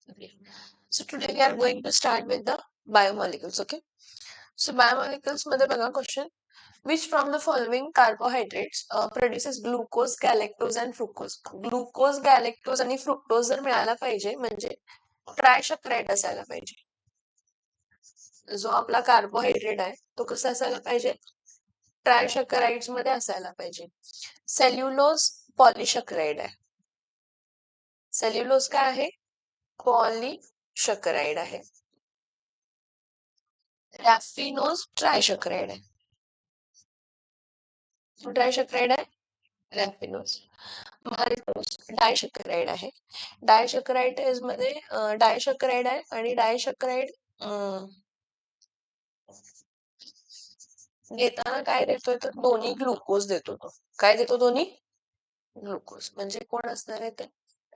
Okay. So today we are going to start with the biomolecules. Okay. So biomolecules मध्ये बघा question. Which from the following carbohydrates produces glucose, galactose and fructose? Glucose, galactose आणि fructose जर मिळाला पाहिजे म्हणजे ट्रायसॅकराइड असायला पाहिजे. जो आपला कार्बोहायड्रेट आहे तो कसा असायला पाहिजे? ट्रायसॅकराइड्स मध्ये असायला पाहिजे. सेल्युलोज पॉलिसॅकराइड आहे. सेल्युलोज काय आहे? पॉलिसॅकराइड आहे. रॅफिनोज ट्रायसॅकराइड आहे. ट्रायसॅकराइड आहे रॅफिनोज. माल्टोज डायसॅकराइड आहे. डायसॅकराइड मध्ये डायसॅकराइड आहे आणि डायसॅकराइड देताना काय देतोय तर दोन्ही ग्लुकोज देतो तो. काय देतो दोन्ही? ग्लुकोज. म्हणजे कोण असणार आहे ते?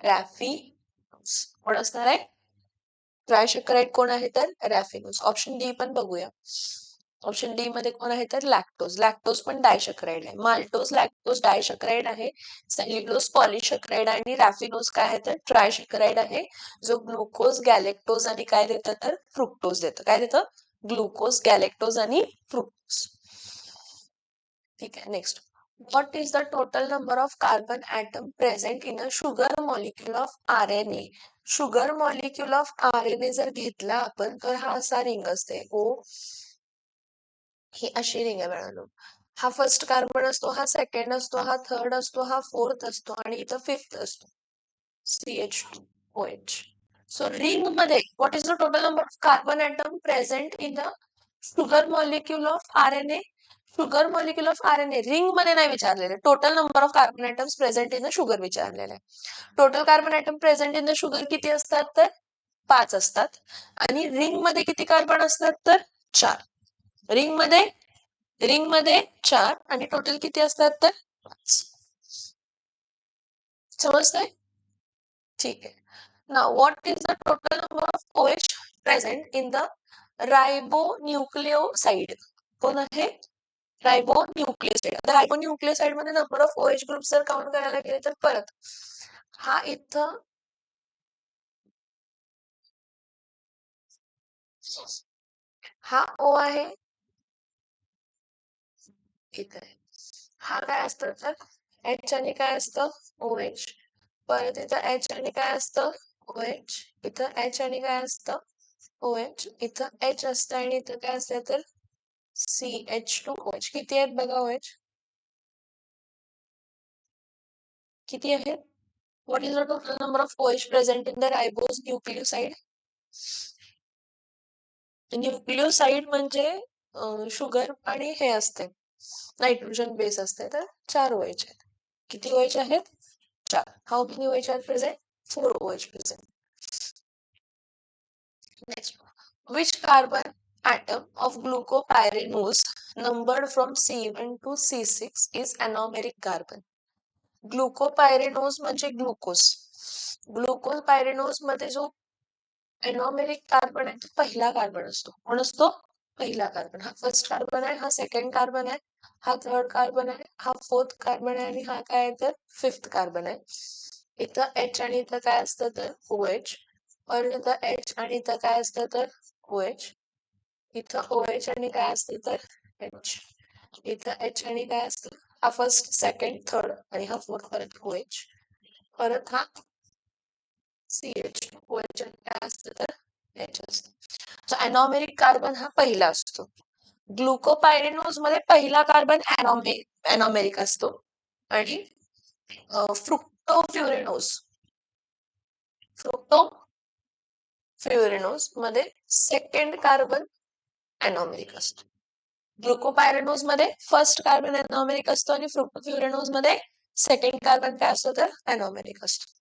रॅफिनोज. कोण असणार आहे? ट्रायसॅकराइड कोण आहे तर रॅफिनोज. ऑप्शन डी पण बघूया. ऑप्शन डी मध्ये कोण आहे तर लॅक्टोज. लॅक्टोज पण डायसॅकराइड आहे. माल्टोज लॅक्टोज डायसॅकराइड आहे. सेल्युलोज पॉलिसॅकराइड आणि रॅफिनोज काय आहे तर ट्रायसॅकराइड आहे. जो ग्लुकोज गॅलेक्टोज आणि काय देतं तर फ्रुक्टोज देतं. काय देतं? ग्लुकोज गॅलेक्टोज आणि फ्रुक्टोज. ठीक आहे. Next. What is the total number of carbon atom present in a sugar molecule of RNA? Sugar molecule of RNA जर घेतला आपण तर हा असा रिंग असते. ओ ही अशी रिंग आहे मिळालो. हा फर्स्ट कार्बन असतो, हा सेकंड असतो, हा थर्ड असतो, हा फोर्थ असतो आणि इथं फिफ्थ असतो. CH2OH. सो रिंग मध्ये what is the total number of carbon atom present in the sugar molecule of RNA? Sugar molecule of RNA ring मध्ये नाही विचारलेले. Total number of carbon atoms present in the sugar विचारलेले आहे. Total carbon atom present in the sugar किती असतात तर 5 असतात. आणि रिंग मध्ये किती कार्बन असतात तर 4. रिंग मध्ये 4 आणि टोटल किती असतात तर 5. समजतंय? ठीक आहे. Now what is the total number of OH present in the ribonucleoside? कोण आहे? रायबोन्यूक्लियोसाइड. आता रायबोन्यूक्लियोसाइड मध्ये नंबर ऑफ OH ग्रुप जर काउंट करायला गेले तर परत हा इथं हा O आहे. इथे हा काय असतं तर H आणि काय असतं OH. परत इथं H आणि काय असतं OH. इथं H आणि काय असतं OH. इथं H असतं आणि इथं काय असतं तर CH2OH. किती आहेत बघा OH? किती आहेत? What is the total number of OH present in the ribose nucleoside? Nucleoside म्हणजे शुगर आणि हे असते नायट्रोजन बेस असते तर 4 OH आहेत. किती OH आहेत? 4. How many OH are present? 4 OH present. Next. Which carbon atom of glucopyranose numbered from C1 to C6 is anomeric carbon? ग्लुकोपायरेनोज म्हणजे ग्लुकोज. ग्लुकोपायरेनोज मध्ये जो एनॉमेरिक कार्बन आहे तो पहिला कार्बन असतो. कोण असतो? पहिला कार्बन. हा फर्स्ट कार्बन आहे, हा सेकंड कार्बन आहे, हा थर्ड कार्बन आहे, हा फोर्थ कार्बन आहे आणि हा काय आहे तर फिफ्थ कार्बन आहे. इथं H आणि इथं काय असतं तर OH. और इथं H आणि इथं काय असतं तर OH. इथं OH आणि काय असतं तर H. इथं H आणि काय असतं? हा फर्स्ट, सेकंड, थर्ड आणि हा फोर्थ परत OH. परत हा CH2OH आणि काय असतं तर H असतं. सो अनॉमेरिक कार्बन हा पहिला असतो. ग्लुकोपायरेनोज मध्ये पहिला कार्बन अनॉमेरिक असतो आणि फ्रुक्टोफ्युरेनोज मध्ये सेकंड कार्बन अनॉमेरिक असतो. ग्लुकोपायरेनोज मध्ये फर्स्ट कार्बन अनॉमेरिक असतो आणि फ्रुक्टोफ्युरेनोज मध्ये सेकंड कार्बन काय असतो तर अनॉमेरिक असतो.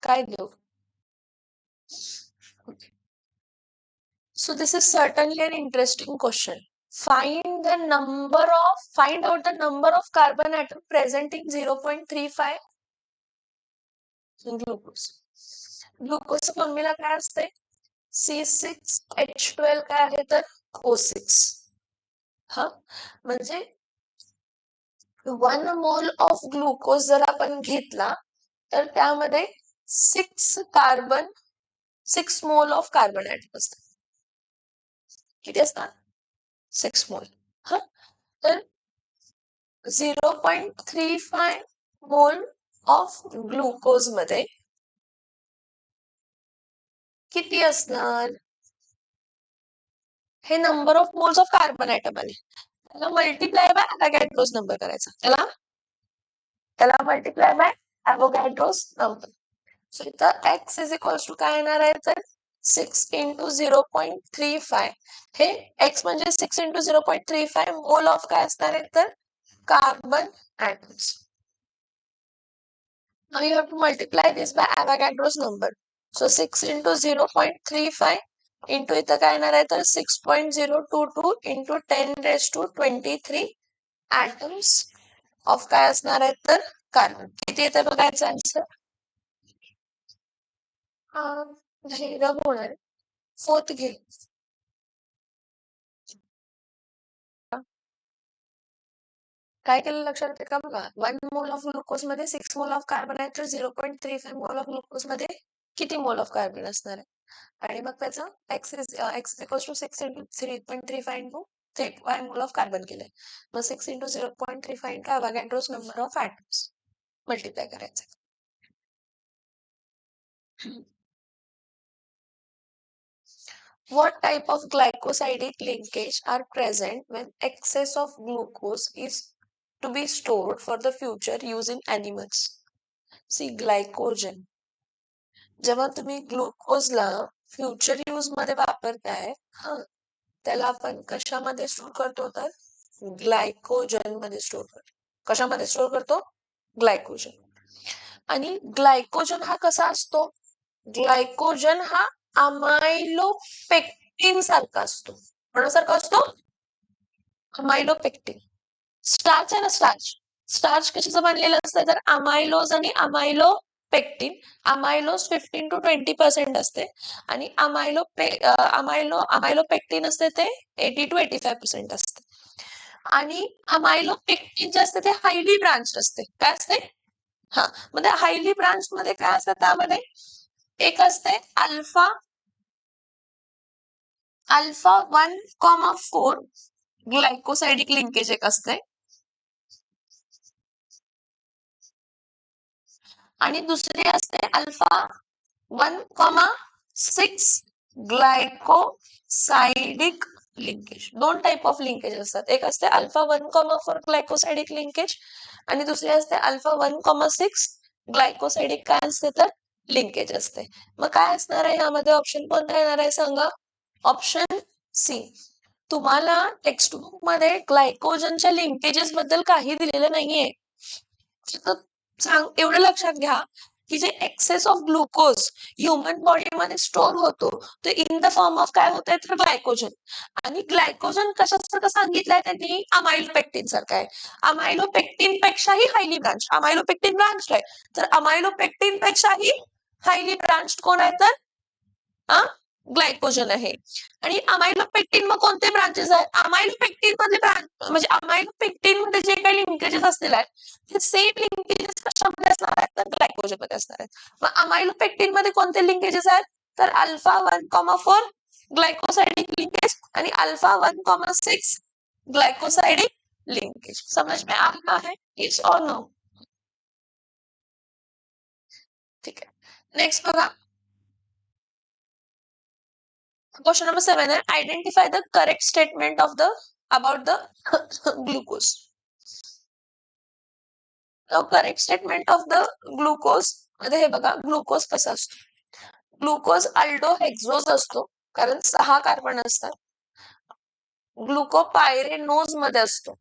काय देऊ? So this is certainly an interesting question. Find out the number of carbon atom present in 0.35 glucose. Glucose formula काय असते? C6H12 काय आहे तर O6. हा, म्हणजे 1 मोल ऑफ ग्लुकोज जर आपण घेतला तर त्यामध्ये 6 मोल ऑफ कार्बन ऍटम असतात. किती असतात? 6 मोल. हा, तर 0.35 मोल ऑफ ग्लुकोज मध्ये किती असणार? हे number of moles of carbon atom आले, त्याला मल्टिप्लाय बाय अवोगॅड्रोस नंबर करायचा. त्याला मल्टिप्लाय बाय अवोगॅड्रोस नंबर. सो इथं x इज इक्वल्स टू काय येणार आहे, तर 6 इंटू 0.35. हे x म्हणजे 6 इंटू 0.35 मोल ऑफ काय असणार आहे, तर carbon atoms. Now you have to multiply this by Avogadro's number. So 6 into 0.35 into इथं काय येणार आहे, तर 6.022 into 10 raised to 23 atoms of काय असणार आहे, तर कार्बन. किती येतं बघायचं आन्सर. रब होणार आहे. 4th घे. काय केलं लक्षात येते का बघा, 1 मोल ऑफ ग्लुकोज मध्ये 6 मोल ऑफ कार्बन आहे, तर 0.35 मोल ऑफ ग्लुकोज मध्ये किती मोल ऑफ कार्बन असणार आहे. आणि मग त्याचा x equals to 6 into 3.35 into 3 mole of carbon केलंय. मग 6 into 0.35 into Avogadro's number of atoms multiply करायचं. What type of glycosidic linkage are present when excess of glucose is to be stored for the future use in animals? See, glycogen. जेव्हा तुम्ही ग्लुकोजला future use मध्ये वापरताय, त्याला आपण कशामध्ये store करतो, तर ग्लायकोजन मध्ये स्टोर करतो. कशामध्ये स्टोर करतो? ग्लायकोजन. आणि ग्लायकोजन हा कसा असतो? ग्लायकोजन हा अमायलोपेक्टिन सारखा असतो. कोणासारखा असतो? अमायलोपेक्टिन. स्टार्च आहे ना, स्टार्च कशाचं बनलेलं असतं, तर अमायलोज आणि अमायलोपेक्टिन. अमायलोज 15 to 20% असते आणि अमायलोपेक्टिन असते ते 80 to 85% असते. आणि अमायलोपेक्टिन जे असते ते हायली ब्रांच असते. काय असते? हा, म्हणजे हायली ब्रांच मध्ये काय असतं, त्यामध्ये एक असते अल्फा 1,4 ग्लायकोसाइडिक लिंकेज एक असते, आणि दुसरी असते alpha 1,6 glycosidic linkage. 2 type of linkage असतात. एक असते अल्फा 1,4 ग्लायकोसाइडिक लिंकेज आणि दुसरी असते अल्फा 1,6 ग्लायकोसाइडिक काय असते, तर लिंकेज असते. मग काय असणार आहे यामध्ये, ऑप्शन कोणता येणार आहे सांगा. Option C. तुम्हाला टेक्स्ट बुक मध्ये ग्लायकोजनच्या लिंकेजेस बद्दल काही दिलेलं नाहीये. एवढं लक्षात घ्या की जे एक्सेस ऑफ ग्लुकोज ह्युमन बॉडीमध्ये स्टोर होतो ते इन द फॉर्म ऑफ काय होत आहे, तर ग्लायकोजन. आणि ग्लायकोजन कशासारखं सांगितलंय त्यांनी, अमायलोपेक्टिन सारखं आहे. अमायलोपेक्टिन पेक्षाही हायली ब्रांच, अमायलोपेक्टिन ब्रांच आहे, तर अमायलोपेक्टिन पेक्षाही हायली ब्रांच कोण आहे, तर ग्लायकोजन आहे. आणि अमायलोपेक्टिन मग कोणते ब्रांचेस आहेत, अमायलोपेक्टिन मध्ये म्हणजे अमायलोपेक्टिन मध्ये जे काही लिंकेजेस असतील ते सेम लिंकेजेस कशामध्ये असणार आहेत, तर ग्लायकोजन मध्ये असणार आहेत. मग अमायलोपेक्टिन मध्ये कोणते लिंकेजेस आहेत, तर अल्फा 1,4 ग्लायकोसाइडिक लिंकेज आणि अल्फा 1,6 ग्लायकोसाइडिक लिंकेज. समझ में आ रहा है? येस और नो? ठीक आहे, नेक्स्ट बघा. Question number 7 है, identify the correct statement of the about the glucose. The correct statement of the glucose मध्ये हे बघा, ग्लुकोज कसा असतो. ग्लुकोज अल्डोहेक्झोज असतो, कारण 6 कार्बन असतात. ग्लुकोपायरेनोज मध्ये असतो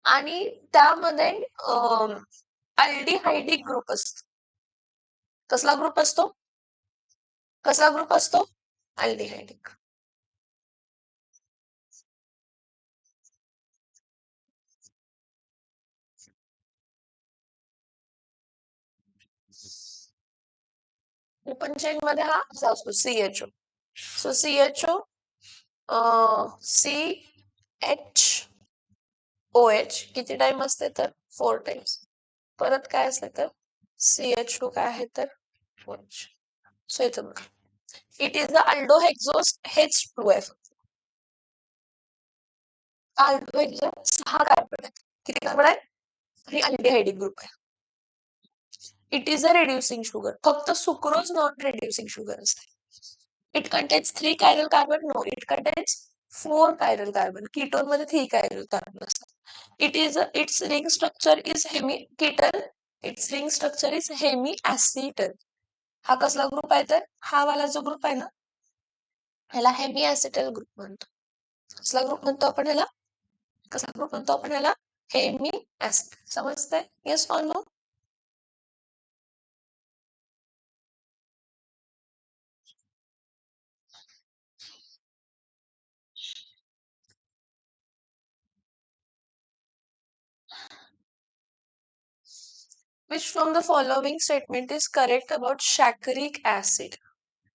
आणि त्यामध्ये अल्डिहायडिक ग्रुप असतो. कसला ग्रुप असतो? कसला ग्रुप असतो? अल्डिहायडिक. ओपन चेन मध्ये हा असा असतो CHO. सो CHO CHOH किती टाइम असते तर 4 टाइम्स. परत काय असते तर CH2 काय आहे तर OH. सो इथं बघा it is the aldohexose H2F. Aldohexose 6 carbon आहेत. किती कार्बन आहेत? आणि अल्डिहाइडिक ग्रुप आहे. It is a reducing sugar. फक्त सुक्रोज नॉन रिड्युसिंग शुगर असते. It contains 3 chiral carbon. No, it contains 4 chiral carbon. Ketone मध्ये 3 chiral carbon असतात. Its ring structure is hemi-ketal. Its ring structure is hemi-acetal. हा कसला group आहे तर हा वाला जो ग्रुप आहे ना ह्याला हेमी ऍसिटल ग्रुप म्हणतो. कसला ग्रुप म्हणतो आपण ह्याला? कसला ग्रुप म्हणतो आपण ह्याला? Hemiacetal. समजतंय? Yes or no? Which from the following statement is correct about saccharic acid?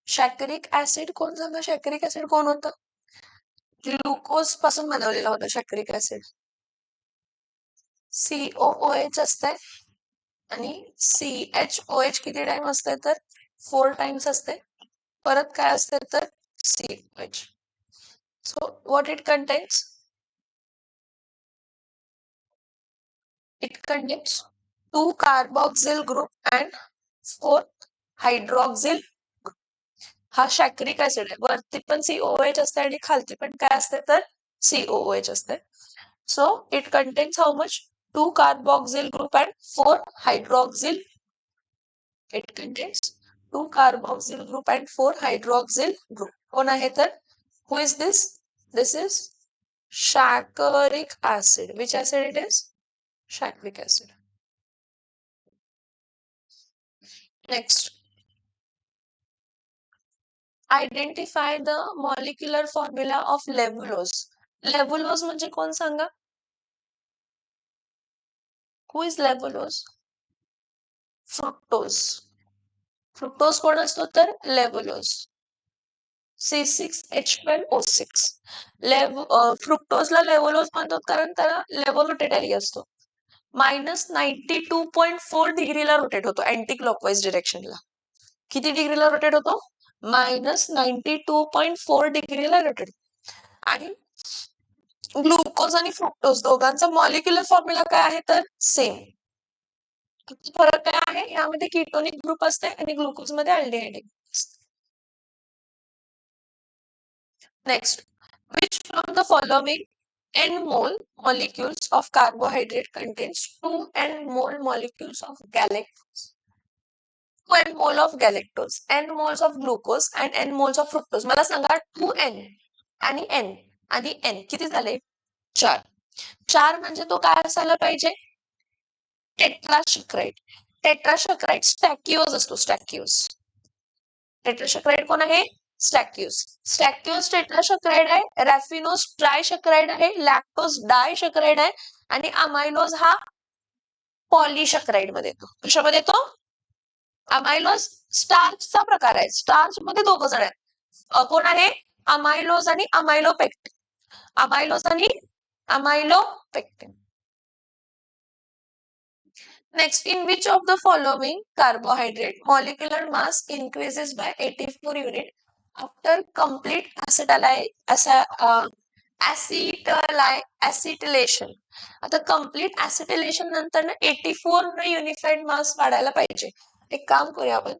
Saccharic acid कोण सांगा? सॅकरिक ऍसिड कोण होतं? ग्लुकोज पासून बनवलेलं होतं सॅकरिक ऍसिड. COOH असते आणि CHOH किती टाइम असते तर 4 टाइम्स असते. परत काय असते तर COH. So what it contains? It contains 2 carboxyl group and 4 hydroxyl. हा सॅक्रिक ऍसिड आहे. वरती पण COOH असते आणि खालती पण काय असते तर COOH असते. So it contains how much? 2 carboxyl group and 4 hydroxyl. It contains 2 carboxyl group and 4 hydroxyl group. कोण आहे तर? Who is this? This is saccharic acid. Which acid it is? Saccharic acid. Next. Identify the molecular formula of levulose. Levulose म्हणजे कोण सांगा? Who is levulose? Fructose. Fructose कोण असतो तर लेव्हुलोज. C6H12O6. फ्रुक्टोजला लेव्हुलोज म्हणतात कारण त्याला लेव्होरोटेटरी असतो. -92.4 डिग्रीला रोटेट होतो अँटी क्लॉकवाईज डिरेक्शनला. किती डिग्रीला रोटेट होतो? -92.4 डिग्रीला रोटेट. आणि ग्लुकोज आणि फ्रुक्टोज दोघांचा मॉलिक्युलर फॉर्म्युला काय आहे तर सेम. फरक काय आहे? यामध्ये कीटोनिक ग्रुप असते आणि ग्लुकोज मध्ये अल्डिहाइडिक असते. Next, which from the following n-mole molecules of carbohydrate contains 2 n-mole molecules of galactose? 2 n-mole of galactose, n-moles of glucose and n-moles of fructose. मला सांगा 2n आणि n आणि n किती झाले? 4. 4 म्हणजे तो काय असायला पाहिजे? टेट्रासॅकराइड. टेट्रासॅकराइड स्टॅकिओज असतो. स्टॅकिओज. टेट्रासॅकराइड कोण आहे? स्टॅक्यूज. स्टॅक्यूज टेट्रासॅकराइड आहे. रॅफिनोज ट्रायसॅकराइड आहे. लॅक्टोज डायसॅकराइड आहे आणि अमायलोज हा पॉलीसॅकराइड मध्ये येतो. कशामध्ये येतो? अमायलोज स्टार्चचा प्रकार आहे. स्टार्च मध्ये दोघं जण आहेत. कोण आहे? अमायलोज आणि अमायलोपेक्टिन. अमायलोज आणि amylopectin. Next, in which of the following carbohydrate molecular mass increases by 84 unit after complete acetylation? आता complete acetylation नंतर 84 युनिफाईड मास वाढायला पाहिजे. एक काम करूया आपण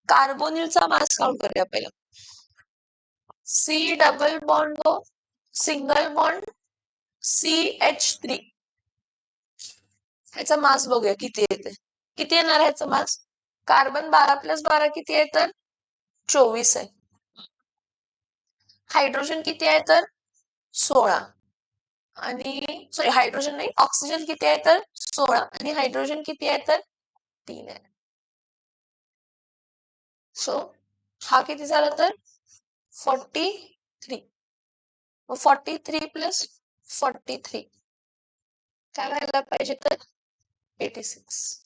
कार्बोनिलचा मास काउंट करूया पहिला. C double bond single bond CH3. ह्याचा मास बघूया किती येते. किती येणार ह्याचा मास? कार्बन 12 + 12 किती आहे तर 24 आहे. हायड्रोजन किती आहे तर 16. आणि सॉरी हायड्रोजन नाही ऑक्सिजन किती आहे तर 16 आणि हायड्रोजन किती आहे तर 3 आहे. सो हा किती झाला तर 43. 43 + 43 काय व्हायला पाहिजे तर 86.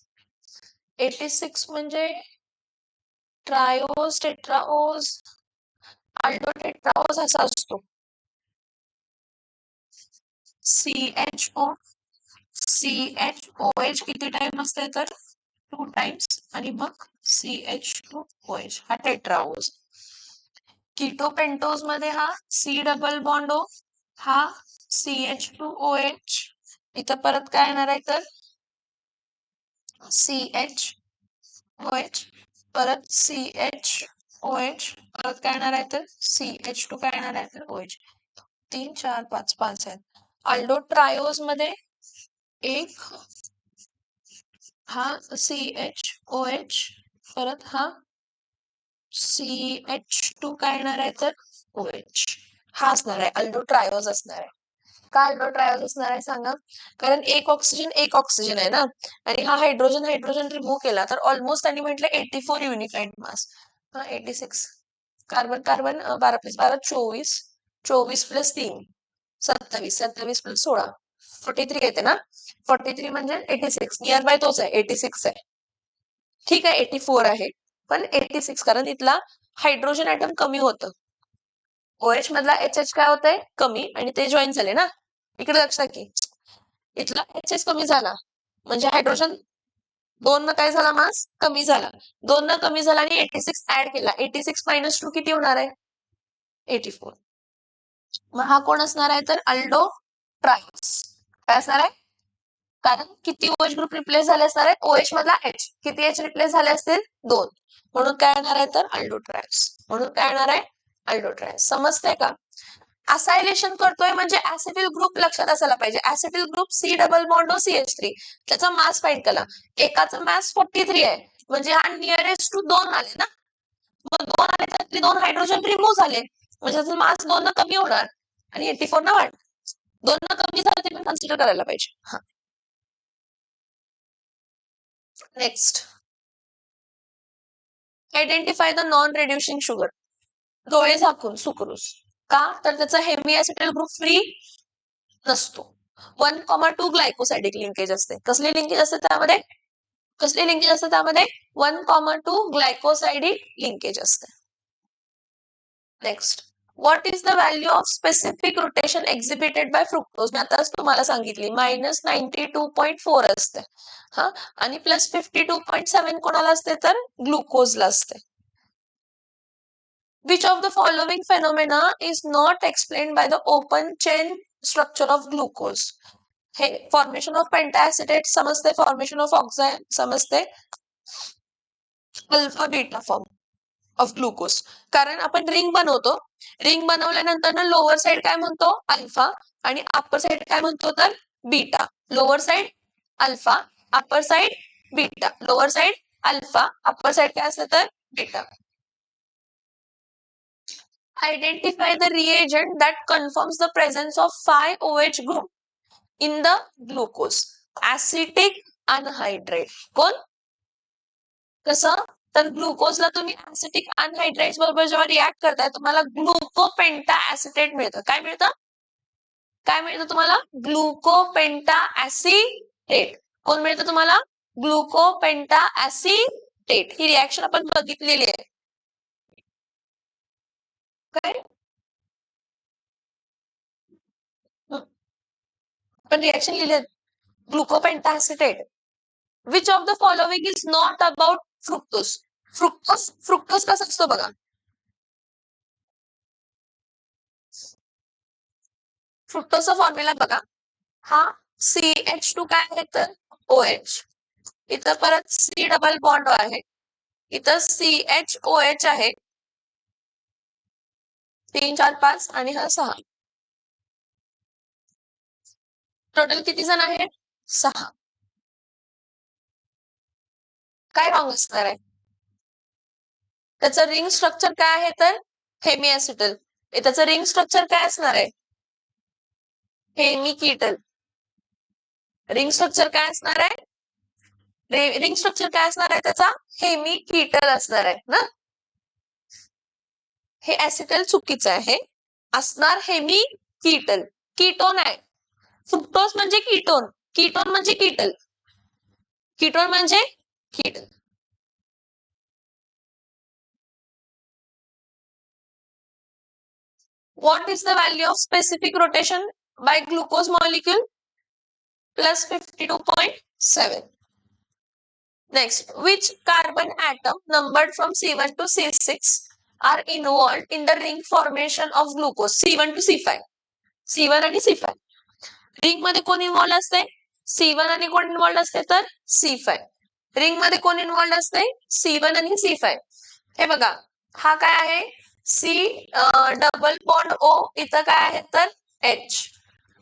86 म्हणजे ट्रायोज टेट्राओज अल्डो टेट्राओज असा असतो. CHO CHOH किती टाइम असते तर 2 टाइम्स आणि मग CH2OH हा टेट्राओज. कीटो पेंटोज मध्ये हा C डबल बॉन्ड O हा CH2OH इथं परत काय येणार आहे तर CHOH परत CHOH परत काय येणार आहे तर CH2 काय येणार आहे तर OH. 3 4 5 5 आहेत. अल्डो ट्रायोज मध्ये एक हा CHOH परत हा CH2 काय येणार आहे तर OH हा असणार आहे अल्डो ट्रायोज असणार आहे. का अल्डो ट्रायोज असणार आहे सांगा. कारण एक ऑक्सिजन आहे ना आणि हा हायड्रोजन रिमूव्ह केला तर ऑलमोस्ट त्यांनी म्हटलं 84 युनिफाईड मास. हा 86 कार्बन 12 + 12 24 24 + 3 27 27 + 16 43 येते ना. 43 म्हणजे 86 नियर बाय तोच आहे 86 आहे. ठीक आहे 84 आहे पण 86 कारण इथला हायड्रोजन ॲटम कमी होतं. OH मधला HH काय होतंय कमी आणि ते जॉईन झाले ना. इकडे लक्षात की इथला HH कमी झाला म्हणजे हायड्रोजन 2 न काय झाला मास कमी झाला. 2 न कमी झाला आणि 86 ऍड केला. 86 - 2 किती होणार आहे 84. मग हा कोण असणार आहे तर अल्डो ट्रायोस काय असणार आहे. कारण किती OH ग्रुप रिप्लेस झाले असणार आहेत OH मधला H किती H रिप्लेस झाले असतील 2 म्हणून काय येणार आहे तर अल्डो ट्रायोस. म्हणून काय येणार आहे अल्डो ट्रायोस. समजतंय का. असायलेशन करतोय म्हणजे ऍसिटिल ग्रुप लक्षात असायला पाहिजे. Acetyl group C double bond O CH3 त्याचा मास फाइंड केला. एकाचा मास 43 आहे म्हणजे हा नियरेस्ट टू 2 आले ना. मग 2 आले त्यातले 2 हायड्रोजन रिमूव्ह झाले म्हणजे त्याचा मास 2 न कमी होणार आणि 84 न वाढ. 2 न कमी झालं ते पण कन्सिडर करायला पाहिजे. हा next identify the non reducing sugar. डोळे झाकून सुक्रोज का तर त्याचा हेमी ऍसिटाइल ग्रुप फ्री नसतो. 1,2 ग्लायकोसायडिक लिंकेज असते. कसली लिंकेज असते त्यामध्ये 1,2 ग्लायकोसायडिक लिंकेज असते. Next what is the value of specific rotation exhibited by fructose. मी आताच तुम्हाला सांगितली -92.4 असते हा आणि +52.7 कोणाला असते तर ग्लुकोजला असते. Which of the following phenomena is not explained by the open chain structure of glucose. हे फॉर्मेशन ऑफ पेंटाएसिटेट समजते, फॉर्मेशन ऑफ ऑक्साइड समजते, alpha beta form of glucose. कारण आपण रिंग बनवतो, रिंग बनवल्यानंतर ना लोअर साइड काय म्हणतो अल्फा आणि अप्पर साइड काय म्हणतो तर beta. Lower side alpha upper side beta. Lower side alpha upper side काय असतं तर beta. Identify the reagent that confirms the presence of 5OH group in the glucose. Acetic anhydride. कोण कसं तर ग्लुकोजला तुम्ही ऍसिटिक अनहायड्राइड्स बरोबर जेव्हा रिॲक्ट करताय तुम्हाला ग्लुकोपेंटा ऍसिटेट मिळतं. काय मिळतं काय मिळतं तुम्हाला ग्लुकोपेंटा ऍसिटेट. कोण मिळतं तुम्हाला ग्लुकोपेंटा ऍसिटेट. ही रिॲक्शन आपण बघितलेली आहे. काय पण रिॲक्शन लिहिले glucopenta acetate. Which of the following is not about fructose? Fructose कसा असतो बघा. फ्रुक्टोजचा फॉर्म्युला बघा. हा CH2 काय आहे तर OH. इथं परत C डबल बॉन्ड आहे. इथं CHOH आहे. 3 4 5 आणि हा 6. टोटल किती जण आहेत 6. काय रॉंग असणार आहे. त्याचं रिंग स्ट्रक्चर काय आहे तर हेमी ऍसिटल. त्याचं रिंग स्ट्रक्चर काय असणार आहे हेमी कीटल. रिंग स्ट्रक्चर काय असणार आहे रिंग स्ट्रक्चर काय असणार आहे त्याचा हेमी कीटल असणार आहे ना. हे ऍसिटल चुकीचं आहे असणार हेमी कीटल. कीटोन आहे. फ्रुक्टोज म्हणजे कीटोन. कीटोन म्हणजे कीटल. कीटोन म्हणजे कीटल. What is the value of specific rotation by glucose molecule plus 52.7. Next, which carbon atom numbered from C1 to C6 are involved in the ring formation of glucose? C1 to C5. C1 आणि C5. Ring मध्ये कोण involved असते? C1 आणि कोण involved असते तर C5. Ring मध्ये कोण इन्व्हॉल्ड असते? C1 आणि C5. हे बघा, हा काय आहे? C डबल बॉन्ड O, इथं काय आहे तर H.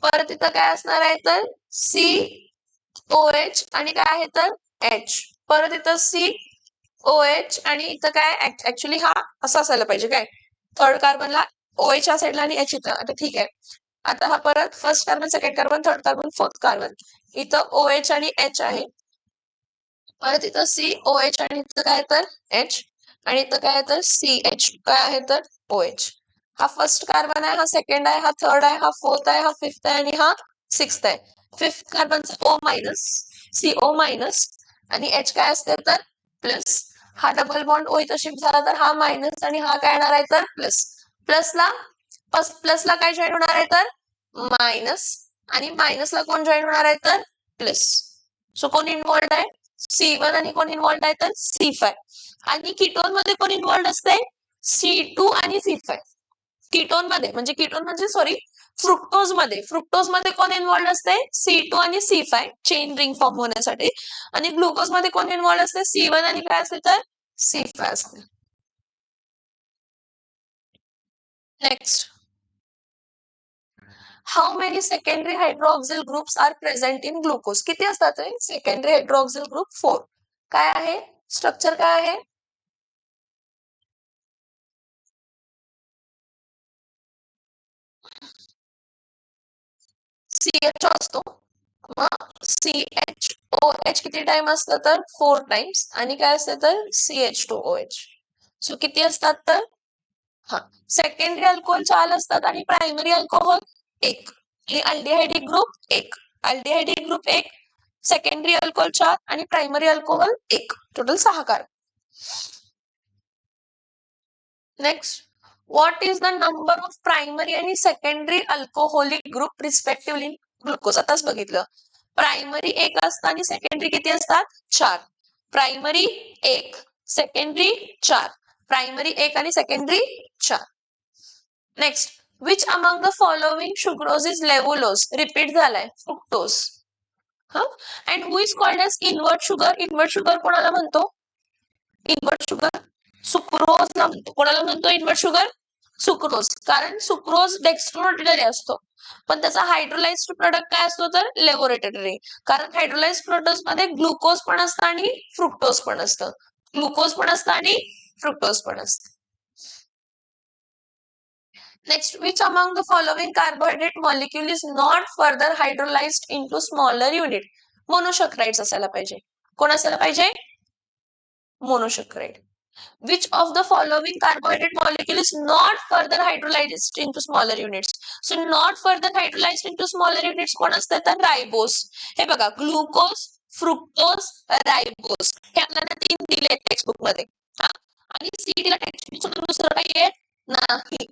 परत इथं काय असणार आहे तर COH आणि काय आहे तर H. परत इथं COH आणि इथं काय ऍक्च्युली हा असा असायला पाहिजे काय, थर्ड कार्बनला OH या साईडला आणि H इथं. आता ठीक आहे. आता हा परत first carbon, second carbon, third carbon, fourth carbon, इथं OH आणि H आहे. परत इथं COH आणि इथं काय तर H आणि इथं काय तर CH, काय आहे तर OH. हा फर्स्ट कार्बन आहे, हा सेकंड आहे, हा थर्ड आहे, हा फोर्थ आहे, हा फिफ्थ आहे आणि हा सिक्स्थ आहे. फिफ्थ कार्बनचा O मायनस, CO मायनस आणि H काय असते तर प्लस. हा डबल बॉन्ड O इथं शिफ्ट झाला तर हा मायनस आणि हा काय येणार आहे तर प्लस. प्लसला काय जॉईन होणार आहे तर मायनस आणि मायनसला कोण जॉईन होणार आहे तर प्लस. सो कोण इन्व्हॉल्ड आहे? C1 आणि कोण इन्व्हॉल्ड आहे तर C5. आणि कीटोन मध्ये कोण इन्व्हॉल्ड असते? C2 आणि C5. कीटोन म्हणजे सॉरी, फ्रुक्टोज मध्ये कोण इन्व्हॉल्ड असते? C2 आणि C5 चेन रिंग फॉर्म होण्यासाठी. आणि ग्लुकोज मध्ये कोण इन्व्हॉल्ड असते? C1 आणि काय असते तर C5 असते. Next, how many secondary hydroxyl groups are present in glucose? किती असतात सेकंडरी हायड्रोक्सिल ग्रुप? 4. काय आहे स्ट्रक्चर? काय आहे? CH असतो. मग CHOH किती टाइम असतं तर 4 टाइम्स आणि काय असतं तर CH2OH. सो किती असतात तर हा, सेकंडरी अल्कोहोल 4 असतात आणि primary alcohol 1. Aldehydic group 1, aldehydic group 1, secondary alcohol 4 आणि primary alcohol 1, total 6 carbon. Next, what is the number of primary आणि secondary alcoholic group respectively in glucose? आताच बघितलं. प्रायमरी 1 असतं आणि सेकंडरी किती असतात? 4. Primary 1, secondary 4. प्रायमरी 1 आणि secondary 4. Next, which among the following sucrose is levulose? Repeat झालाय. Fructose. and who is called as invert sugar? Invert sugar कोणाला म्हणतो? इन्व्हर्ट शुगर सुक्रोजला म्हणतो. कोणाला म्हणतो इन्व्हर्ट शुगर? सुक्रोज. कारण सुक्रोज डेक्स्ट्रोजरी असतो, पण त्याचा हायड्रोलाइज्ड प्रोडक्ट काय असतो तर लेबोरेटरी. कारण हायड्रोलाइज्ड प्रोडक्ट मध्ये ग्लुकोज पण असतं आणि फ्रुक्टोज पण असतं. ग्लुकोज पण असतं आणि फ्रुक्टोज पण असतं. Next, which among the following carbohydrate molecule is not further hydrolyzed into smaller unit? मोनोसॅकराइड्स असायला पाहिजे. कोण असायला पाहिजे? मोनोसॅकराइड. Which of the following carbohydrate molecule is not further hydrolyzed into smaller units? So not further hydrolyzed into smaller units कोण असतं तर रायबोस. हे बघा, ग्लुकोज, फ्रुक्टोज, रायबोस हे आपल्याला 3 दिले टेक्स्टबुक मध्ये. आणि सीडीला टेक्स्टबुक सोडून दुसरं काही येत नाही.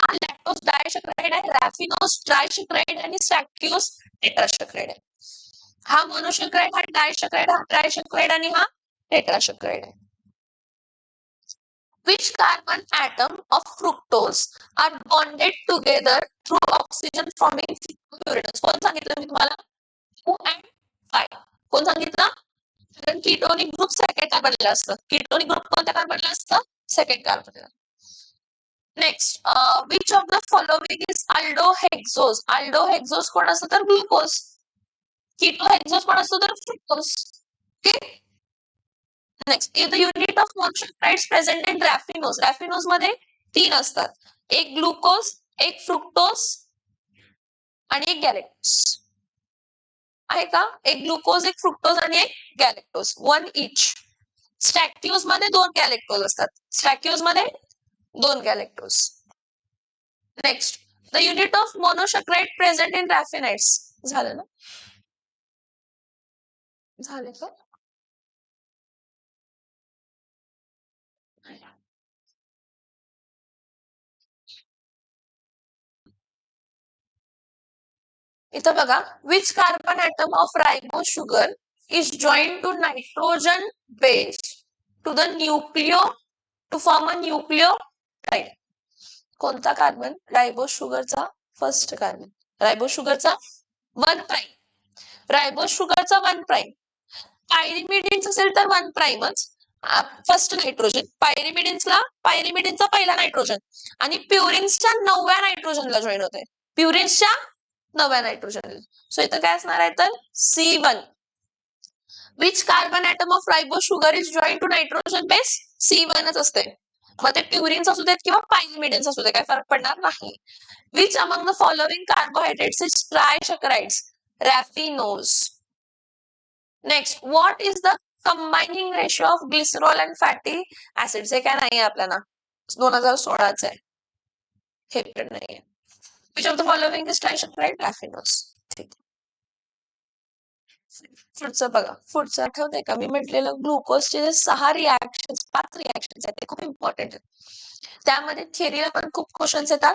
हा लॅक्टोज डायसॅकराइड आहे, रॅफिनोज ट्रायसॅकराइड आणि सॅक्युलोज टेट्रासॅकराइड आहे. हा मोनोसॅकराइड, हा डायसॅकराइड, हा ट्रायसॅकराइड आणि हा टेट्रासॅकराइड आहे. Which carbon atom of fructose are bonded together through oxygen forming purinos? कोण सांगितलं मी तुम्हाला? 2 and 5. कोण सांगितलं? कारण कीटोनिक ग्रुप सेकंड कार्बनला असतं. कीटोनिक ग्रुप कोणत्या कार्बनला असतं? सेकंड कार्बनला. Next, which of the following is aldohexose? aldohexose कोण असतं तर ग्लुकोज. कीटोहेक्सोज कोण असतो तर fructose. Okay. Next, the unit of monosaccharides present in रॅफिनोज. रॅफिनोज मध्ये 3 असतात. एक ग्लुकोज, एक फ्रुक्टोज आणि एक गॅलेक्टोज. आहे का? एक ग्लुकोज, एक फ्रुक्टोज आणि एक गॅलेक्टोज. 1 इच. स्टॅक्यूज मध्ये 2 गॅलेक्टोज असतात. स्टॅक्यूज मध्ये 2 galactose. Next, the unit of monosaccharide present in raffinose. झालं ना? झाले का? इथं बघा, which carbon atom of ribose sugar is joint to nitrogen base to the nucleo to form a nucleotide. कोणता कार्बन? रायबो शुगरचा फर्स्ट कार्बन. रायबो शुगरचा 1 prime. Ribo शुगरचा 1 प्राईम. पायरिमिडिन्स असेल तर 1 प्राईमच. First nitrogen. पायरिमिडिनचा पहिला नायट्रोजन आणि प्युरिन्सच्या 9व्या नायट्रोजनला जॉईन होत आहे. प्युरिन्सच्या 9व्या नायट्रोजनला. सो इथं काय असणार आहे तर C1. Which carbon atom of ribose sugar is join to nitrogen base? C1च असते. मग ते प्युरिन्स असू देत किंवा पायरिमिडिन्स असू दे, काय फरक पडणार नाही. Which among the following carbohydrates is trisaccharides? Raffinose. Next, what is the combining ratio of glycerol and fatty acids? हे काय नाही आपल्याला, 2016च आहे, हे पण नाही आहे. Which of the following is trisaccharide? Raffinose. ठीक. पुढचं बघा, पुढचं आठवतंय का मी म्हटलेलं ग्लुकोजचे 6 रिॲक्शन 5 रिॲक्शन आहेत ते खूप इम्पॉर्टंट आहेत. त्यामध्ये थिअरीला पण खूप क्वेश्चन्स येतात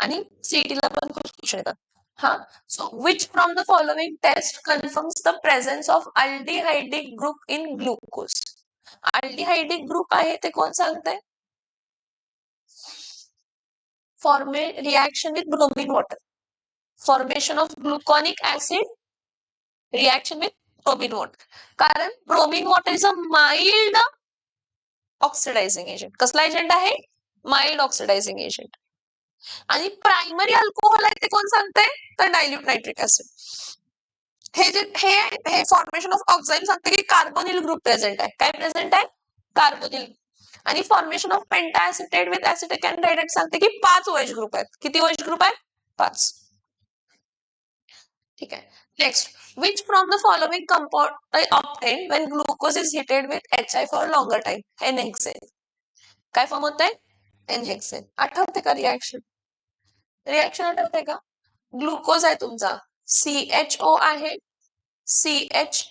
आणि सीईटीला पण खूप क्वेश्चन येतात. हा, so which from the following test confirms the presence of aldehydic group in glucose? Aldehydic group आहे ते कोण सांगतंय? Reaction with bromine water, formation of gluconic acid, reaction with bromine water. कारण bromine water is a mild oxidising agent. कसला agent आहे? Mild oxidising agent. आणि primary alcohol आहे ते कोण सांगते? तर डायल्यूट नायट्रिक ऍसिड. हे फॉर्मेशन ऑफ ऑक्साईड सांगते की कार्बोनिल ग्रुप प्रेझेंट आहे. काय प्रेझेंट आहे? कार्बोनिल. आणि फॉर्मेशन ऑफ पेंटाएसिटेट विथ एसिटिक एनहायड्राइड सांगते की 5 OH ग्रुप आहेत. किती OH ग्रुप आहेत? 5. ठीक आहे. Next, which from the following compound obtained when glucose is heated with HI for longer time? N-hexane. काय फॉर्म होत आहे? N-hexane. आठवते का रिॲक्शन? रिॲक्शन आठवते का? ग्लुकोज आहे तुमचा, CHO आहे, CH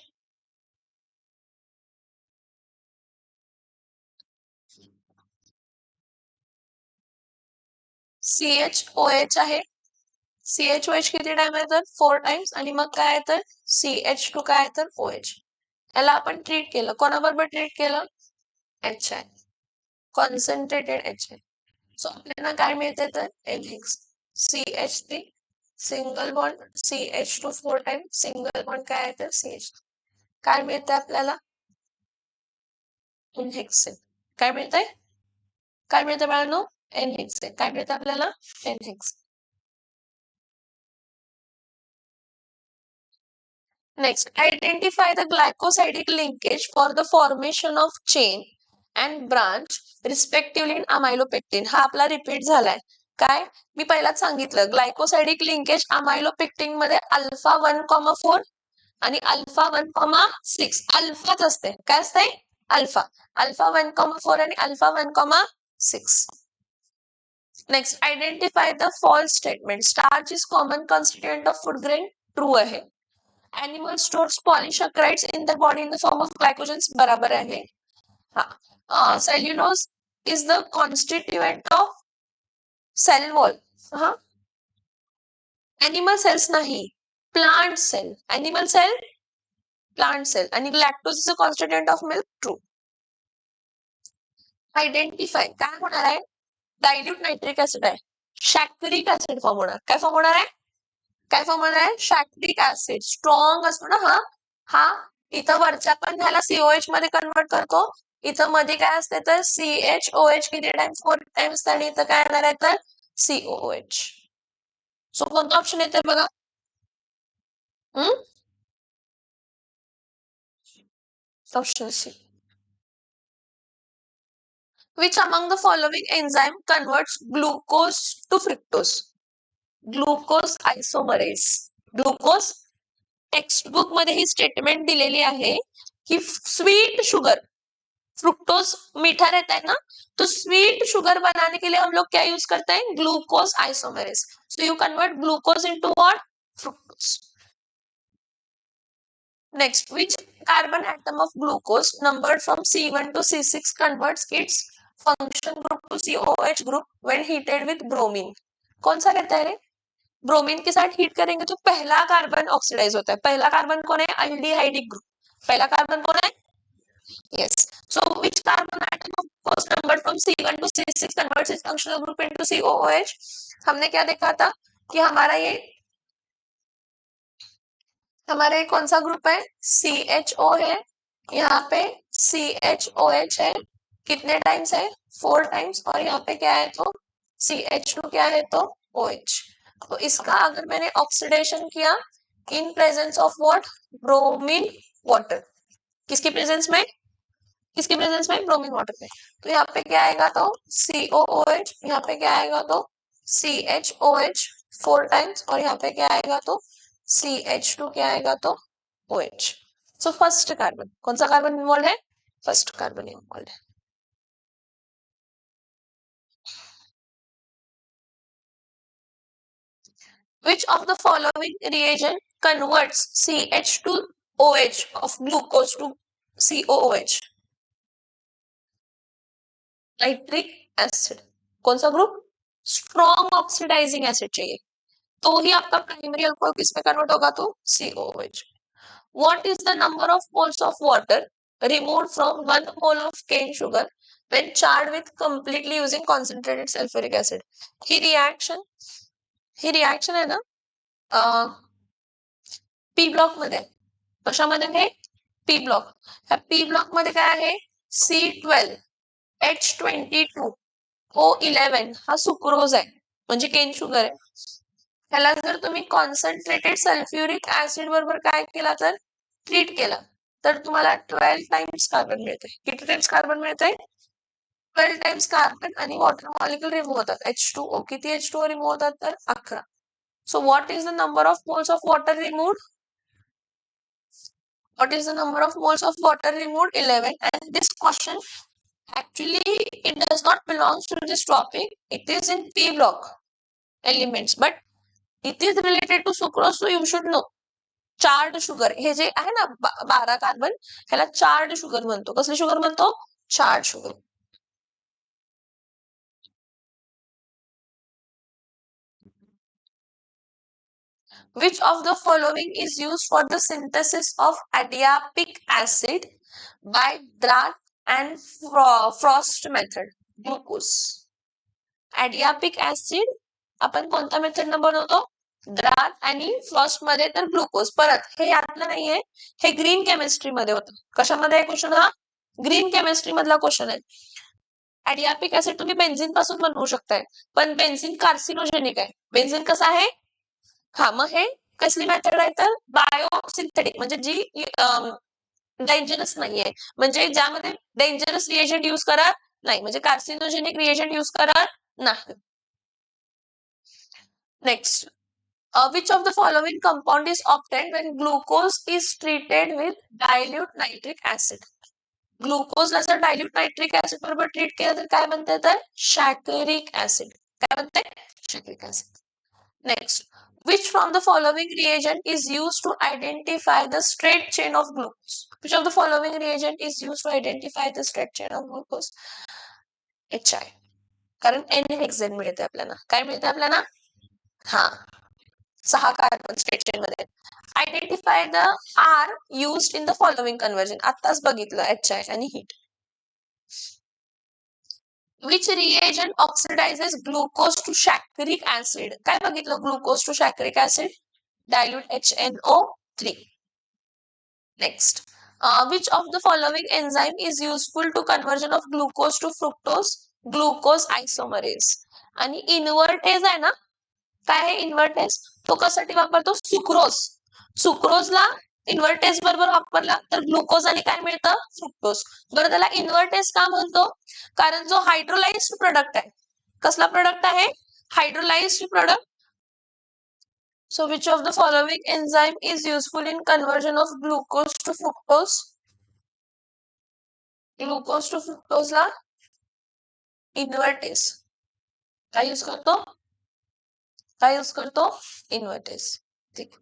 CHOH आहे. CHOH किती टाइम आहे तर 4 टाइम्स. आणि मग काय आहे तर CH2 काय आहे तर OH. याला आपण ट्रीट केलं, कोणाबरोबर ट्रीट केलं? HI, concentrated HI. सो आपल्याला काय मिळते तर N-हेक्स. CH3 single bond, CH2 4 times, single bond काय आहे तर CH. काय मिळते आपल्याला? N-हेक्सेन. काय मिळतंय? काय मिळतं बाळांनो? N-हेक्सेन. काय मिळतं आपल्याला? N-हेक्सेन. Next, identify the glycosidic linkage for the formation of chain and branch respectively in amylopectin. हा आपला रिपीट झालाय. काय? मी पहिलाच सांगितलं, ग्लायकोसाइडिक लिंकेज अमायलोपेक्टिन मध्ये अल्फा 1,4 आणि अल्फा 1,6 अल्फाच असते. काय असते? अल्फा. अल्फा 1,4 आणि alpha 1,6. Next, identify the false statement. Starch is common constituent of food grain. True आहे. Animal stores polysaccharides in the body in the form of glycogens. बराबर आहे. हा. Cellulose is the constituent of cell wall. हा. Animal cells नाही, plant cell. Animal cell, plant cell. आणि lactose is a constituent of milk. True. Identify. काय होणार आहे? Dilute nitric acid आहे. शॅक्रिक ऍसिड फॉर्म होणार. काय फॉर्म होणार आहे? काय फॉर्म होणार आहे? शॅक्रिक ऍसिड. स्ट्रॉंग असतो ना हा. हा इथं वरच्या पण ह्याला COH मध्ये कन्वर्ट करतो. इथं मध्ये काय असते तर CHOH किती टाइम्स? 4 टाइम्स. आणि इथं काय येणार आहे तर COOH. सो कोणतं ऑप्शन येते बघा? Option C. Which among the following enzyme converts glucose to fructose? Glucose isomerase. Glucose textbook मध्ये ही स्टेटमेंट दिलेली आहे की स्वीट शुगर, फ्रुक्टोज मीठा रहता है ना, तो स्वीट शुगर बनाने के लिए हम लोग क्या यूज करते हैं? Glucose isomerase. So you convert glucose into what? Fructose. Next, which carbon atom of glucose numbered from C1 to C6 converts its function group to COH group when heated with bromine? कौन सा रहता है रे? Bromine के साथ heat करेंगे तो पहला carbon oxidise होता है। पहला कार्बन कौन है? Aldehydic group. पहला कार्बन कौन है? Yes. So which carbon atom first number from C1 to C6 converts it's functional group into COOH। हमने क्या देखा था कि हमारा ये कौन सा ग्रुप है? CHO है। यहाँ पे CHOH है। कितने टाइम्स है? 4 टाइम्स। और यहाँ पे क्या है? तो CH2 क्या है? तो OH। तो इसका अगर मैंने ऑक्सीडेशन किया in presence of what? Bromine water. किसकी प्रेजेंस में? किसकी प्रेजेंस में? ब्रोमीन वाटर में। तो यहाँ पे क्या आएगा? तो COOH। यहाँ पे क्या आएगा? तो CHOH 4 टाइम्स। और यहाँ पे क्या आएगा? तो CH2 क्या आएगा? तो OH। सो फर्स्ट कार्बन, कौन सा कार्बन इन्वॉल्व है? फर्स्ट कार्बन इन्वॉल्व है। Which of the following reagent converts CH to OH of glucose to COOH? Nitric acid. कौन सा ग्रुप? स्ट्रॉन्ग ऑक्सीडाइजिंग एसिड चाहिए, तो ही आपका प्राइमरी अल्कोहल किस में कन्वर्ट होगा? तो COOH। What is the number of moles of water removed from 1 mole of cane sugar when charred with completely using concentrated sulfuric acid? He reaction आहे ना P block मध्ये, कशामध्ये आहे? P block. ह्या P block मध्ये काय आहे? C12H22O11 हा सुक्रोज आहे, म्हणजे केन शुगर आहे। त्याला जर तुम्ही कॉन्सन्ट्रेटेड सल्फ्युरिक ऍसिड बरोबर काय केला, तर ट्रीट केला, तर तुम्हाला 12 टाइम्स कार्बन मिळते। किती टाइम्स कार्बन मिळते? 12 टाइम्स कार्बन। आणि वॉटर मॉलिक्यूल रिमूव्ह होतात। H2O किती H2O रिमूव्ह होतात? तर 11। So what is the number of moles of water removed? What is the number of moles of water removed? 11. And this question actually it does not belong to this topic. It is in P block elements, but it is related to sucrose, so you should know. Charred sugar हे जे आहे ना 12 carbon, ह्याला chard sugar म्हणतो। कसली sugar म्हणतो? Charred sugar. Which of the following is used for the synthesis of adiapic acid by Drath and Frost method? Glucose. adiapic acid आपण कोणत्या मेथडने बनवतो? द्रात आणि फ्रॉस्ट मध्ये तर ग्लुकोज। परत हे यातलं नाहीये, हे ग्रीन केमिस्ट्री मध्ये होतं। कशामध्ये आहे क्वेश्चन हा? ग्रीन केमिस्ट्री मधला क्वेश्चन आहे। ऍडियापिक ऍसिड तुम्ही बेन्झिन पासून बनवू शकताय, पण बेन्झिन कार्सिनोजेनिक आहे। बेन्झिन कसा आहे? हा, मग हे कसली मेथड आहे? तर बायोसिंथेटिक, म्हणजे जी डेंजरस नाहीये, म्हणजे ज्यामध्ये डेंजरस रिएजंट यूज करत नाही, म्हणजे कार्सिनोजेनिक रिएजंट यूज करत नाही। Next, which of the following compound is obtained when glucose is treated with dilute nitric acid? ग्लुकोजला जर डायल्यूट नायट्रिक ऍसिड बरोबर ट्रीट केलं तर काय बनते? तर शॅकरिक ऍसिड। काय बनते? Saccharic acid. Next, which from the following reagent is used to identify the straight chain of glucose? Which of the following reagent is used to identify the straight chain of glucose? HI, कारण N hexane मिळते आपल्याला। काय मिळते आपल्याला? हा, 6 carbon straight chain मध्ये। Identify the R used in the following conversion. आताच बघितलं HI आणि heat. Which reagent oxidizes glucose to shakaric acid? काय बघितलं glucose to shakaric acid? Dilute HNO3. Next, which of the following enzyme is useful to conversion of glucose to fructose? Glucose isomerase. आणि इन्व्हर्टेज आहे ना, काय आहे इन्व्हर्टेज? तो कशासाठी वापरतो? सुक्रोज। सुक्रोजला इन्व्हर्टेज बरोबर वापरला तर ग्लुकोज आणि काय मिळतं? फ्रुक्टोज। बरं, त्याला इन्व्हर्टेज का म्हणतो? कारण जो हायड्रोलाइज्ड प्रोडक्ट आहे, कसला प्रोडक्ट आहे? हायड्रोलाइज्ड product. So which of the following enzyme is useful in conversion of glucose to fructose? Glucose to fructose ला इन्व्हर्टेज। काय यूज करतो? काय यूज करतो? इन्व्हर्टेज। ठीक।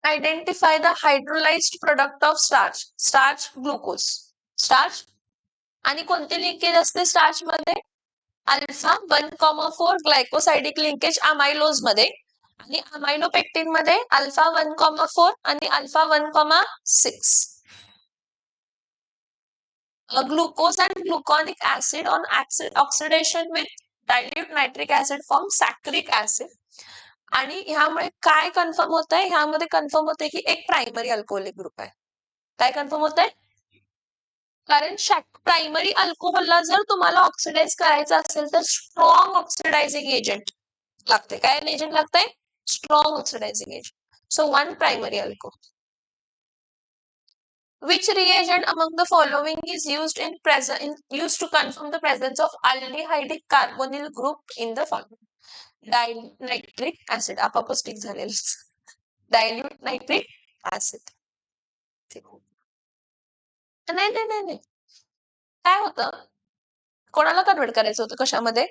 Identify the hydrolyzed product of starch. Starch, glucose. Starch आणि कोणते लिंकेज असते स्टार्च मध्ये? अल्फा 1,4 ग्लायकोसायडिक लिंकेज अमायलोज मध्ये आणि अमायलोपेक्टिन मध्ये अल्फा 1,4 आणि alpha 1,6. Glucose and gluconic acid on oxidation with dilute nitric acid form saccharic acid. आणि ह्यामुळे काय कन्फर्म होत आहे, ह्यामध्ये कन्फर्म होते की एक प्रायमरी अल्कोहोलिक ग्रुप आहे. काय कन्फर्म होत आहे? कारण प्रायमरी अल्कोहोलला जर तुम्हाला ऑक्सिडाइज करायचं असेल तर स्ट्रॉंग ऑक्सिडायझिंग एजंट लागते. काय एजंट लागतंय? Strong oxidizing agent. So one primary alcohol. Which reagent among the following is used to confirm the presence of aldehydic carbonyl group in the following? Nitric acid. आपापच stick झालेलं. Dilute nitric acid. नाही नाही नाही नाही. काय होतं? कोणाला convert करायचं होतं कशामध्ये?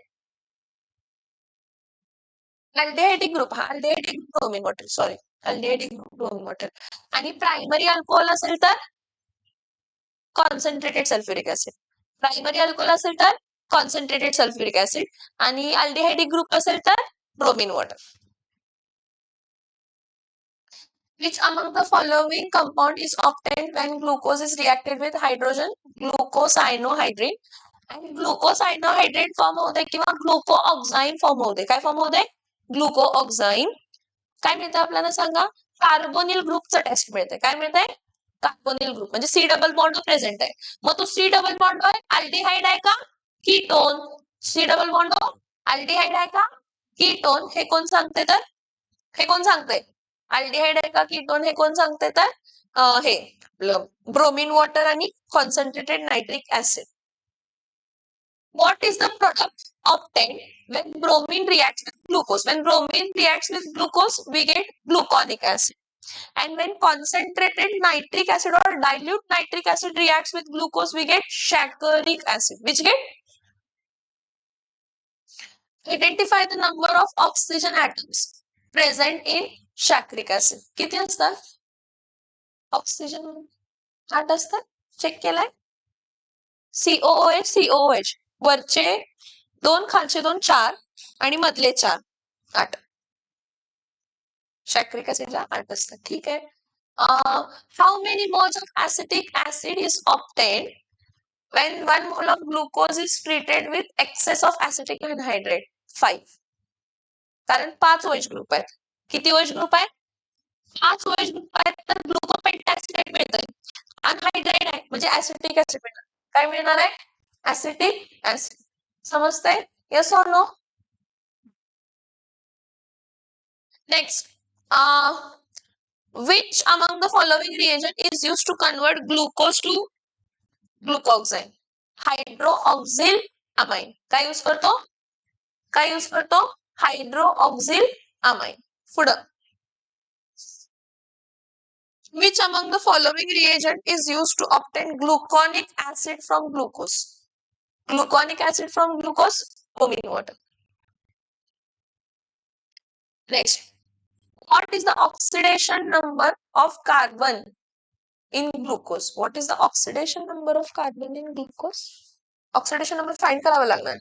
Aldehydic group. हा aldehydic group bromine water. Sorry, aldehydic group bromine water. आणि प्रायमरी अल्कोहोल असेल तर concentrated sulphuric acid. Primary alcohol असेल तर कॉन्सन्ट्रेटेड सल्फ्युरिक ऍसिड आणि अल्डेहाइडिक ग्रुप असेल तर bromine water. Which among the following compound is obtained when glucose is reacted with hydrogen glucosinohydrate and glucosinohydrate form होते किंवा ग्लुकोऑक्साईन फॉर्म होते. काय फॉर्म होते? ग्लुकोऑक्साईन. काय मिळतं आपल्याला सांगा? कार्बोनिल ग्रुपचं टेस्ट मिळते. काय मिळतंय? कार्बोनिल ग्रुप म्हणजे सी डबल बॉन्ड प्रेझेंट आहे. मग तो सी डबल बॉन्ड अल्डिहाइड आहे का ketone? C double bond aldehyde आहे का कीटोन? हे कोण सांगते? तर हे कोण सांगते? अल्डिहाइड आहे का कीटोन हे कोण सांगते? तर हे ब्रोमिन वॉटर आणि concentrated nitric acid. What is the product obtained when bromine reacts with glucose? When bromine reacts with glucose, we get gluconic acid. And when concentrated nitric acid or dilute nitric acid reacts with glucose, we get saccharic acid. Which get? Identify the number of oxygen atoms present in saccharic acid. किती असतात? Oxygen 8 असतात. Check केलाय? COOH COOH वरचे 2 खालचे 2 4 आणि मधले 4 8. सॅक्रिक ऍसिडला 8 असतात. ठीक आहे. How many moles of acetic acid is obtained when 1 mole of glucose is treated with excess of acetic anhydride? 5. कारण 5 OH ग्रुप आहेत. किती OH ग्रुप आहेत? 5 OH ग्रुप आहेत तर ग्लुकोपेंटॅसिड मिळतं. अनहायड्राइड आहे म्हणजे ऍसिटिक ऍसिड मिळणार. काय मिळणार आहे? Acetic acid. समजतंय? Yes or no? Next, which among the following reagent is used to convert glucose to glucoxide? Hydroxylamine. काय यूज करतो? काय यूज करतो? Hydroxylamine. पुढं. Which among the following reagent is used to obtain gluconic acid from glucose? Gluconic acid from glucose, bromine water. Next, what is the oxidation number of carbon in glucose? What is the oxidation number of carbon in glucose? Oxidation number find करावा लागणार.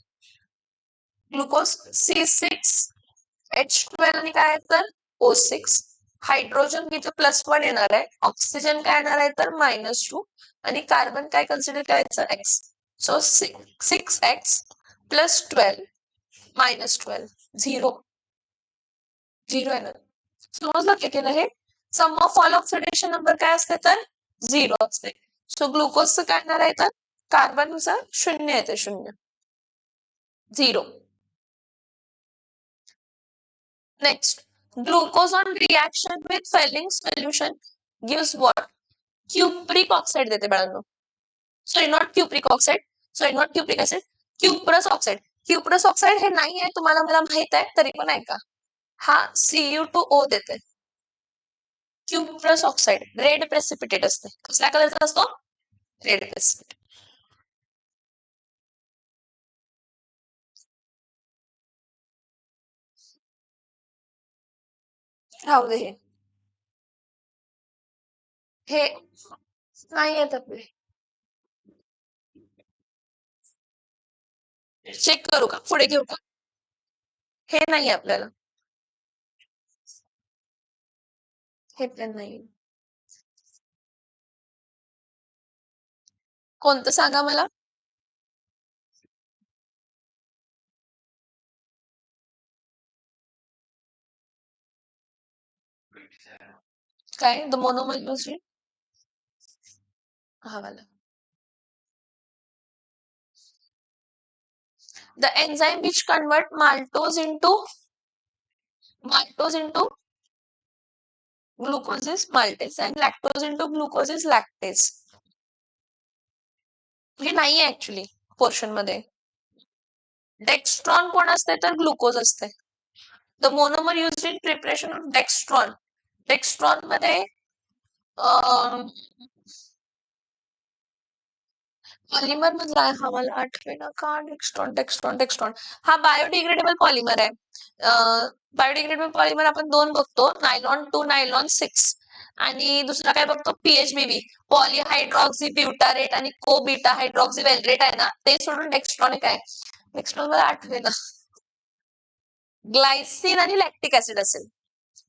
Glucose C6H12 आणि काय आहे तर O6. Hydrogen इथे +1 येणार आहे. Oxygen काय येणार आहे तर -2 आणि कार्बन काय कन्सिडर करायचं? X. सो 6X + 12 -12 0 येणार. समजलं काय केलं हे? सम ऑफ ऑल ऑक्सिडेशन नंबर काय असते तर 0 असते. सो ग्लुकोजचं काय येणार आहे तर कार्बनचं 0 येते. 0 0. Next, glucose on reaction with Fehling solution gives what? Cupric oxide देते बाळांनो. Sorry, not cupric oxide. Sorry, not cupric acid. Cuprous oxide. Cuprous oxide हे नाही आहे तुम्हाला मला माहित आहे तरी पण ऐका. हा Cu2O देते. Cuprous oxide रेड प्रेसिपिटेट असते. कसल्या कलरचा असतो? Red precipitate. राहू दे हे नाही येत आपले. चेक करू का? पुढे घेऊ का? हे नाही आपल्याला, हे पण नाही. कोणतं सांगा मला? काय? द मोनोमर हा वाला. The enzyme which convert maltose into glucose is maltase and lactose into glucose is lactase. हे नाही आहे ऍक्च्युली पोर्शन मध्ये. डेक्स्ट्रॉन कोण असते तर ग्लुकोज असते. The monomer used in preparation of dextran. Dextran मध्ये पॉलिमर मधला आहे हा, मला आठवेना का. डेक्स्ट्रॉन डेक्स्ट्रॉन डेक्स्ट्रॉन हा बायोडिग्रेडेबल पॉलिमर आहे. बायोडिग्रेडेबल पॉलिमर आपण दोन बघतो, नायलॉन 2 नायलॉन 6 आणि दुसरा काय बघतो, पीएचबीबी पॉलिहायड्रॉक्सी ब्युटारेट आणि को बीटा हायड्रॉक्सी वेल्ड्रेट आहे ना, ते सोडून डेक्स्ट्रॉन काय. डेक्स्ट्रॉन मला आठवेना. ग्लायसिन आणि लॅक्टिक ऍसिड असेल.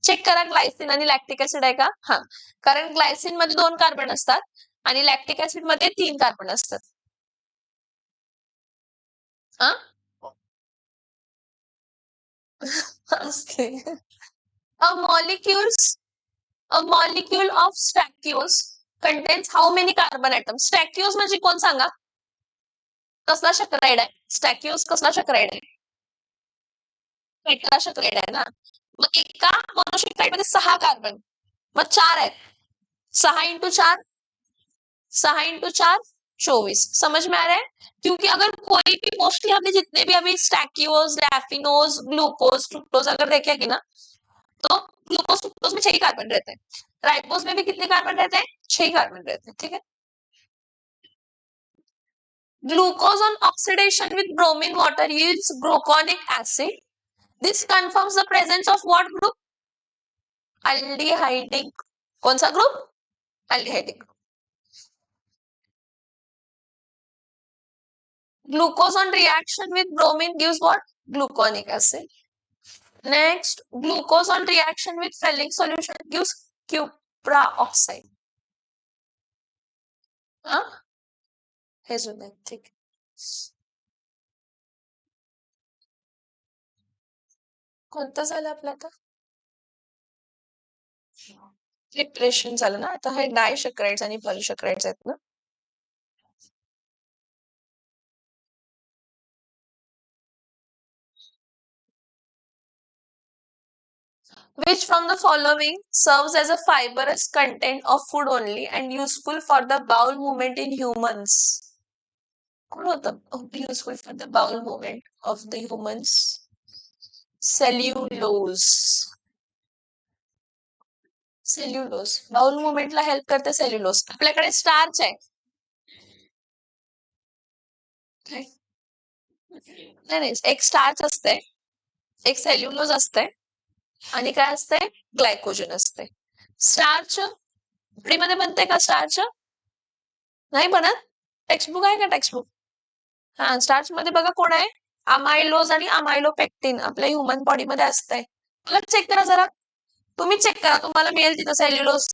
चेक करा ग्लायसिन आणि लॅक्टिक ऍसिड आहे का. हा, कारण ग्लायसिन मध्ये 2 कार्बन असतात आणि लॅक्टिक ऍसिड मध्ये 3 कार्बन असतात. हा असते. A molecule of stachyose contains how many carbon atoms? Stachyose म्हणजे कोण सांगा? कसला शक्राइड आहे? स्टॅक्यूज कसला शक्राइड आहे? टेट्राशक्राइड आहे ना. मग एका मोनोशक्राइड मध्ये 6 कार्बन, मग 4 आहेत. 6 इंटू 4 6 इंटू 4 24. समझ में आ रहा है? क्योंकि अगर कोई भी मोस्टली हमने जितने भी अभी स्टैक्यूज, रैफिनोज, ग्लूकोज, फ्रुक्टोज अगर देखेंगे ना, तो ग्लूकोज फ्रुक्टोज में 6 कार्बन रहते हैं. राइबोज में भी कितने कार्बन रहते हैं? 6 कार्बन रहते हैं. ठीक है. Glucose on oxidation with bromine water yields gluconic acid. This confirms the presence of what group? Aldehydic. कौन सा group? Aldehydic. Glucose on reaction with bromine gives what? Gluconic acid. Next, glucose on reaction with Fehling solution gives cupra oxide. हाँ? हे सुन है, ठीक. कोणतं झालं आपलं आता? प्रिपरेशन झालं ना. आता हे डायशक्राइड्स आणि पॉलिशक्राइड्स आहेत ना. Which from the following serves as a fibrous content of food only and useful for the bowel movement in humans? कौन होता useful for the bowel movement of the humans? Cellulose. सेल्युलोज बाउल मुवमेंटला हेल्प करते cellulose. आपल्याकडे starch आहे. नाही नाही, एक starch असते, एक सेल्युलोज असते आणि काय असते, ग्लायकोजन असते. स्टार्च मध्ये बनते का? स्टार्च नाही बनत. टेक्स्टबुक आहे का? टेक्स्टबुक. हा, स्टार्च मध्ये बघा कोण आहे, अमायलोज आणि अमायलोपेक्टिन आपल्या ह्युमन बॉडी मध्ये असतंय. मला चेक करा जरा, तुम्ही चेक करा, तुम्हाला मिळेल तिथं सेल्युलोज